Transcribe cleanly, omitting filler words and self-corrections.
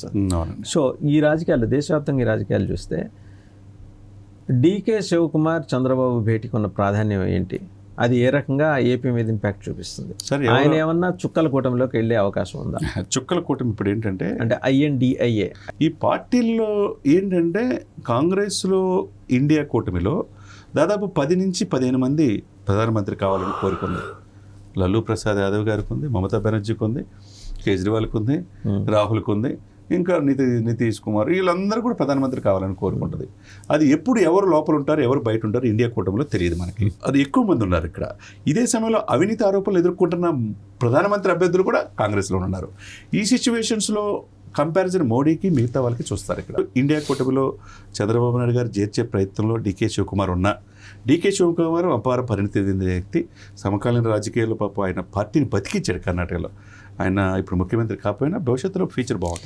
వస్తుంది. అవునండి. సో ఈ రాజకీయాలు, దేశవ్యాప్తంగా ఈ రాజకీయాలు చూస్తే డీకే శివకుమార్ చంద్రబాబు భేటీకి ఉన్న ప్రాధాన్యం ఏంటి, అది ఏ రకంగా ఏపీ మీద ఇంపాక్ట్ చూపిస్తుంది? సరే, ఆయన ఏమన్నా చుక్కల కూటమిలోకి వెళ్ళే అవకాశం ఉందా? చుక్కల కూటమి ఇప్పుడు ఏంటంటే, అంటే INDIA ఈ పార్టీల్లో ఏంటంటే, కాంగ్రెస్లో ఇండియా కూటమిలో దాదాపు 10 నుంచి 15 మంది ప్రధానమంత్రి కావాలని కోరుకుంది. లల్లూ ప్రసాద్ యాదవ్ గారికి ఉంది, మమతా బెనర్జీకి ఉంది, కేజ్రీవాల్కి ఉంది, రాహుల్కి ఉంది, ఇంకా నితీష్ కుమార్, వీళ్ళందరూ కూడా ప్రధానమంత్రి కావాలని కోరుకుంటుంది. అది ఎప్పుడు ఎవరు లోపల ఉంటారు, ఎవరు బయట ఉంటారు ఇండియా కూటమిలో తెలియదు మనకి. అది ఎక్కువ మంది ఉన్నారు ఇక్కడ. ఇదే సమయంలో అవినీతి ఆరోపణలు ఎదుర్కొంటున్న ప్రధానమంత్రి అభ్యర్థులు కూడా కాంగ్రెస్లో ఉన్నారు. ఈ సిచ్యువేషన్స్లో కంపారిజన్ మోడీకి మిగతా వాళ్ళకి చూస్తారు. ఇక్కడ ఇండియా కూటమిలో చంద్రబాబు నాయుడు గారు చేర్చే ప్రయత్నంలో డీకే శివకుమార్ డీకే శివకుమార్ అపార పరిణితి చెందిన వ్యక్తి. సమకాలీన రాజకీయాల్లో పాపం ఆయన పార్టీని బతికించాడు కర్ణాటకలో. ఆయన ఇప్పుడు ముఖ్యమంత్రి కాకపోయినా భవిష్యత్తులో ఫ్యూచర్ బాగుంటుంది.